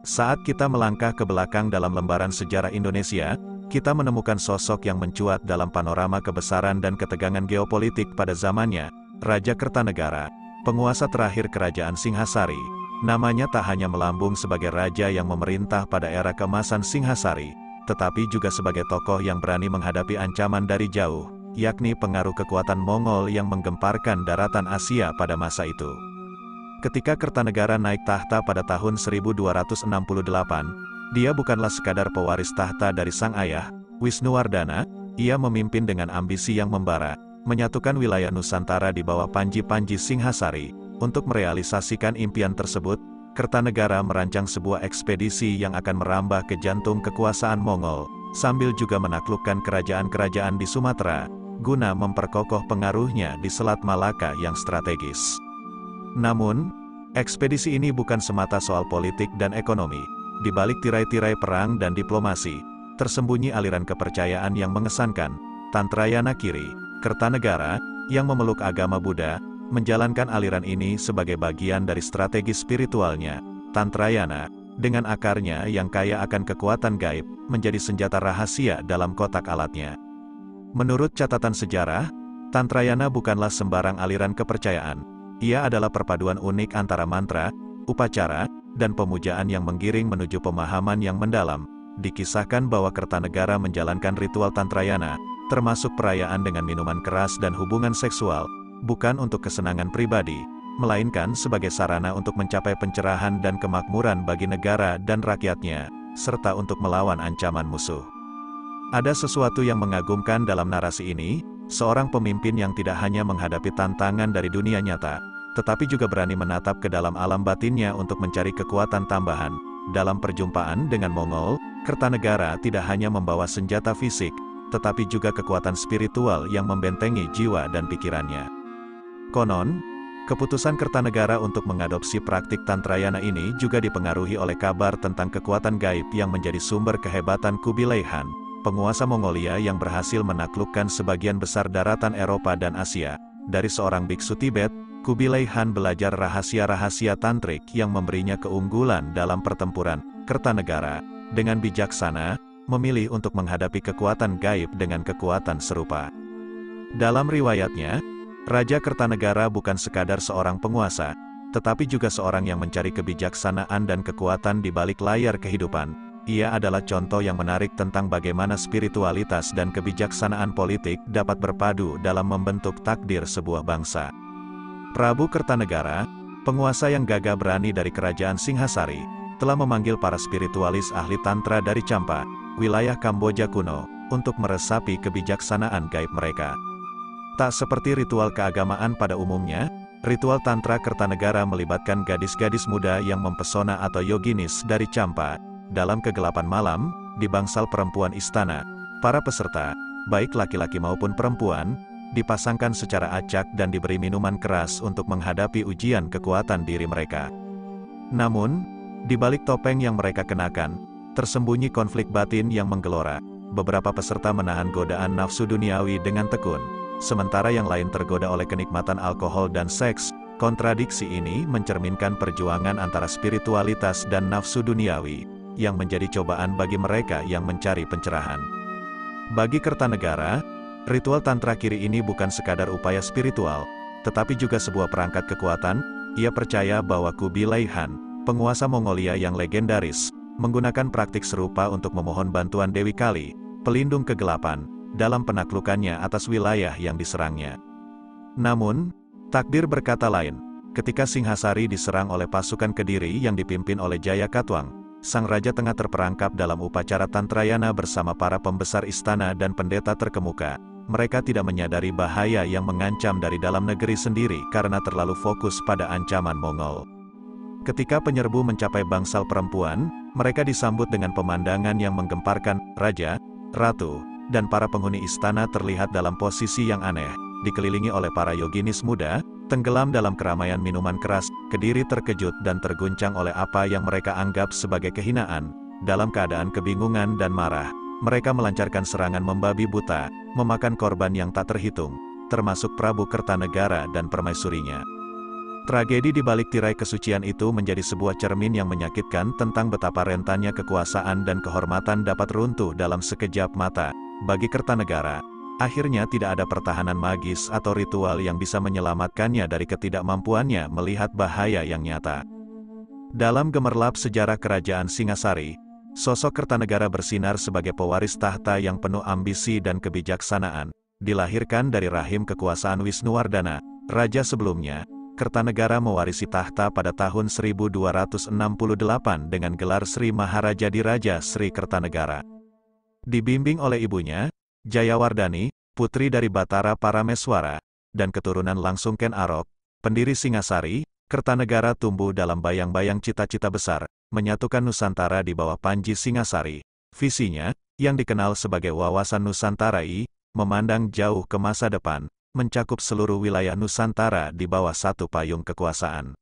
Saat kita melangkah ke belakang dalam lembaran sejarah Indonesia, kita menemukan sosok yang mencuat dalam panorama kebesaran dan ketegangan geopolitik pada zamannya, Raja Kertanegara, penguasa terakhir Kerajaan Singhasari. Namanya tak hanya melambung sebagai raja yang memerintah pada era keemasan Singhasari, tetapi juga sebagai tokoh yang berani menghadapi ancaman dari jauh, yakni pengaruh kekuatan Mongol yang menggemparkan daratan Asia pada masa itu. Ketika Kertanegara naik tahta pada tahun 1268, dia bukanlah sekadar pewaris tahta dari sang ayah, Wisnuwardana. Ia memimpin dengan ambisi yang membara, menyatukan wilayah Nusantara di bawah Panji-Panji Singhasari. Untuk merealisasikan impian tersebut, Kertanegara merancang sebuah ekspedisi yang akan merambah ke jantung kekuasaan Mongol, sambil juga menaklukkan kerajaan-kerajaan di Sumatera, guna memperkokoh pengaruhnya di Selat Malaka yang strategis. Namun, ekspedisi ini bukan semata soal politik dan ekonomi. Di balik tirai-tirai perang dan diplomasi, tersembunyi aliran kepercayaan yang mengesankan. Tantrayana Kiri, Kertanegara, yang memeluk agama Buddha, menjalankan aliran ini sebagai bagian dari strategi spiritualnya. Tantrayana, dengan akarnya yang kaya akan kekuatan gaib, menjadi senjata rahasia dalam kotak alatnya. Menurut catatan sejarah, Tantrayana bukanlah sembarang aliran kepercayaan. Ia adalah perpaduan unik antara mantra, upacara, dan pemujaan yang menggiring menuju pemahaman yang mendalam. Dikisahkan bahwa Kertanegara menjalankan ritual Tantrayana, termasuk perayaan dengan minuman keras dan hubungan seksual, bukan untuk kesenangan pribadi, melainkan sebagai sarana untuk mencapai pencerahan dan kemakmuran bagi negara dan rakyatnya, serta untuk melawan ancaman musuh. Ada sesuatu yang mengagumkan dalam narasi ini, seorang pemimpin yang tidak hanya menghadapi tantangan dari dunia nyata, tetapi juga berani menatap ke dalam alam batinnya untuk mencari kekuatan tambahan. Dalam perjumpaan dengan Mongol, Kertanegara tidak hanya membawa senjata fisik, tetapi juga kekuatan spiritual yang membentengi jiwa dan pikirannya. Konon, keputusan Kertanegara untuk mengadopsi praktik Tantrayana ini juga dipengaruhi oleh kabar tentang kekuatan gaib yang menjadi sumber kehebatan Kubilai Han, penguasa Mongolia yang berhasil menaklukkan sebagian besar daratan Eropa dan Asia. Dari seorang biksu Tibet, Kubilai Han belajar rahasia-rahasia tantrik yang memberinya keunggulan dalam pertempuran. Kertanegara, dengan bijaksana, memilih untuk menghadapi kekuatan gaib dengan kekuatan serupa. Dalam riwayatnya, Raja Kertanegara bukan sekadar seorang penguasa, tetapi juga seorang yang mencari kebijaksanaan dan kekuatan di balik layar kehidupan. Ia adalah contoh yang menarik tentang bagaimana spiritualitas dan kebijaksanaan politik dapat berpadu dalam membentuk takdir sebuah bangsa. Prabu Kertanegara, penguasa yang gagah berani dari Kerajaan Singhasari, telah memanggil para spiritualis ahli tantra dari Champa, wilayah Kamboja kuno, untuk meresapi kebijaksanaan gaib mereka. Tak seperti ritual keagamaan pada umumnya, ritual tantra Kertanegara melibatkan gadis-gadis muda yang mempesona atau yoginis dari Champa. Dalam kegelapan malam, di bangsal perempuan istana, para peserta, baik laki-laki maupun perempuan, dipasangkan secara acak dan diberi minuman keras untuk menghadapi ujian kekuatan diri mereka. Namun, di balik topeng yang mereka kenakan, tersembunyi konflik batin yang menggelora. Beberapa peserta menahan godaan nafsu duniawi dengan tekun, sementara yang lain tergoda oleh kenikmatan alkohol dan seks. Kontradiksi ini mencerminkan perjuangan antara spiritualitas dan nafsu duniawi, yang menjadi cobaan bagi mereka yang mencari pencerahan. Bagi Kertanegara, ritual Tantra Kiri ini bukan sekadar upaya spiritual, tetapi juga sebuah perangkat kekuatan. Ia percaya bahwa Kubilai Han, penguasa Mongolia yang legendaris, menggunakan praktik serupa untuk memohon bantuan Dewi Kali, pelindung kegelapan, dalam penaklukannya atas wilayah yang diserangnya. Namun, takdir berkata lain. Ketika Singhasari diserang oleh pasukan Kediri yang dipimpin oleh Jaya Katwang, sang raja tengah terperangkap dalam upacara Tantrayana bersama para pembesar istana dan pendeta terkemuka. Mereka tidak menyadari bahaya yang mengancam dari dalam negeri sendiri karena terlalu fokus pada ancaman Mongol. Ketika penyerbu mencapai bangsal perempuan, mereka disambut dengan pemandangan yang menggemparkan. Raja, ratu, dan para penghuni istana terlihat dalam posisi yang aneh, dikelilingi oleh para yoginis muda, tenggelam dalam keramaian minuman keras. Kediri terkejut dan terguncang oleh apa yang mereka anggap sebagai kehinaan. Dalam keadaan kebingungan dan marah, mereka melancarkan serangan membabi buta, memakan korban yang tak terhitung, termasuk Prabu Kertanegara dan permaisurinya. Tragedi di balik tirai kesucian itu menjadi sebuah cermin yang menyakitkan tentang betapa rentannya kekuasaan dan kehormatan dapat runtuh dalam sekejap mata. Bagi Kertanegara, akhirnya tidak ada pertahanan magis atau ritual yang bisa menyelamatkannya dari ketidakmampuannya melihat bahaya yang nyata. Dalam gemerlap sejarah kerajaan Singasari, sosok Kertanegara bersinar sebagai pewaris tahta yang penuh ambisi dan kebijaksanaan. Dilahirkan dari rahim kekuasaan Wisnuwardana, raja sebelumnya, Kertanegara mewarisi tahta pada tahun 1268 dengan gelar Sri Maharajadiraja Sri Kertanegara. Dibimbing oleh ibunya, Jayawardani, putri dari Batara Parameswara, dan keturunan langsung Ken Arok, pendiri Singasari, Kertanegara tumbuh dalam bayang-bayang cita-cita besar, menyatukan Nusantara di bawah Panji Singasari. Visinya, yang dikenal sebagai Wawasan Nusantara I, memandang jauh ke masa depan, mencakup seluruh wilayah Nusantara di bawah satu payung kekuasaan.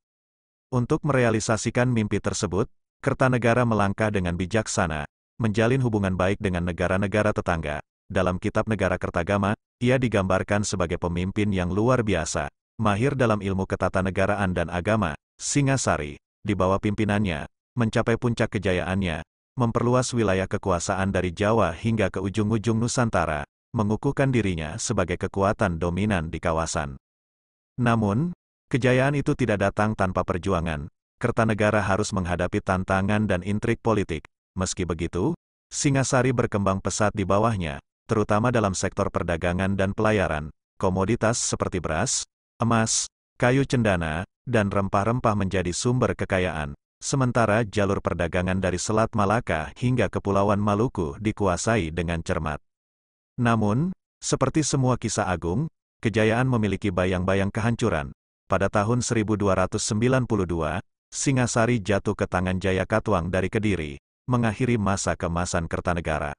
Untuk merealisasikan mimpi tersebut, Kertanegara melangkah dengan bijaksana, menjalin hubungan baik dengan negara-negara tetangga. Dalam kitab Negara Kertagama, ia digambarkan sebagai pemimpin yang luar biasa, mahir dalam ilmu ketatanegaraan dan agama. Singasari, di bawah pimpinannya, mencapai puncak kejayaannya, memperluas wilayah kekuasaan dari Jawa hingga ke ujung-ujung Nusantara, mengukuhkan dirinya sebagai kekuatan dominan di kawasan. Namun, kejayaan itu tidak datang tanpa perjuangan. Kertanegara harus menghadapi tantangan dan intrik politik. Meski begitu, Singasari berkembang pesat di bawahnya, terutama dalam sektor perdagangan dan pelayaran. Komoditas seperti beras, emas, kayu cendana, dan rempah-rempah menjadi sumber kekayaan. Sementara jalur perdagangan dari Selat Malaka hingga Kepulauan Maluku dikuasai dengan cermat. Namun, seperti semua kisah agung, kejayaan memiliki bayang-bayang kehancuran. Pada tahun 1292, Singasari jatuh ke tangan Jayakatwang dari Kediri, mengakhiri masa keemasan Kertanegara.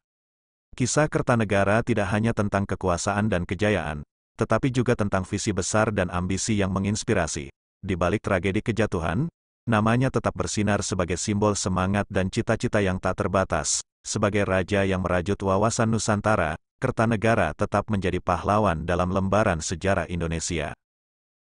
Kisah Kertanegara tidak hanya tentang kekuasaan dan kejayaan, tetapi juga tentang visi besar dan ambisi yang menginspirasi. Di balik tragedi kejatuhan, namanya tetap bersinar sebagai simbol semangat dan cita-cita yang tak terbatas. Sebagai raja yang merajut wawasan Nusantara, Kertanegara tetap menjadi pahlawan dalam lembaran sejarah Indonesia.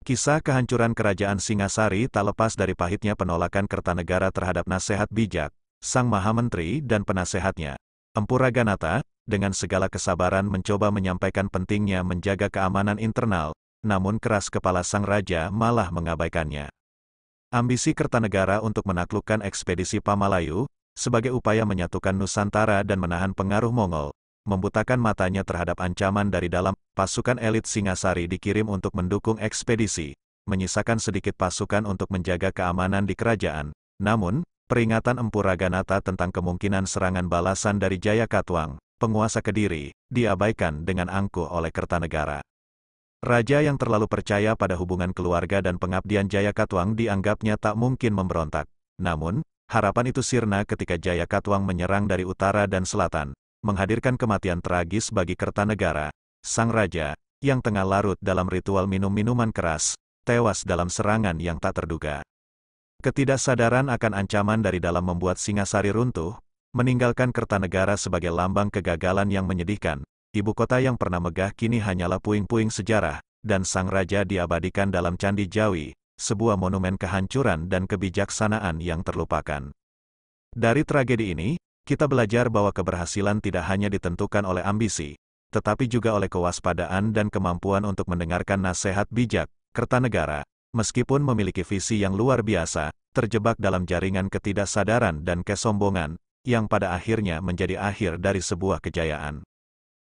Kisah kehancuran kerajaan Singasari tak lepas dari pahitnya penolakan Kertanegara terhadap nasihat bijak, sang Mahamentri dan penasehatnya. Empu Raganata, dengan segala kesabaran mencoba menyampaikan pentingnya menjaga keamanan internal, namun keras kepala sang raja malah mengabaikannya. Ambisi Kertanegara untuk menaklukkan ekspedisi Pamalayu, sebagai upaya menyatukan Nusantara dan menahan pengaruh Mongol, membutakan matanya terhadap ancaman dari dalam. Pasukan elit Singasari dikirim untuk mendukung ekspedisi, menyisakan sedikit pasukan untuk menjaga keamanan di kerajaan. Namun, peringatan Empu Raganata tentang kemungkinan serangan balasan dari Jayakatwang, penguasa Kediri, diabaikan dengan angkuh oleh Kertanegara. Raja yang terlalu percaya pada hubungan keluarga dan pengabdian Jayakatwang dianggapnya tak mungkin memberontak. Namun, harapan itu sirna ketika Jayakatwang menyerang dari utara dan selatan, menghadirkan kematian tragis bagi Kertanegara. Sang raja, yang tengah larut dalam ritual minum minuman keras, tewas dalam serangan yang tak terduga. Ketidaksadaran akan ancaman dari dalam membuat Singasari runtuh, meninggalkan Kertanegara sebagai lambang kegagalan yang menyedihkan. Ibu kota yang pernah megah kini hanyalah puing-puing sejarah, dan sang raja diabadikan dalam Candi Jawi, sebuah monumen kehancuran dan kebijaksanaan yang terlupakan. Dari tragedi ini, kita belajar bahwa keberhasilan tidak hanya ditentukan oleh ambisi, tetapi juga oleh kewaspadaan dan kemampuan untuk mendengarkan nasihat bijak. Kertanegara, meskipun memiliki visi yang luar biasa, terjebak dalam jaringan ketidaksadaran dan kesombongan, yang pada akhirnya menjadi akhir dari sebuah kejayaan.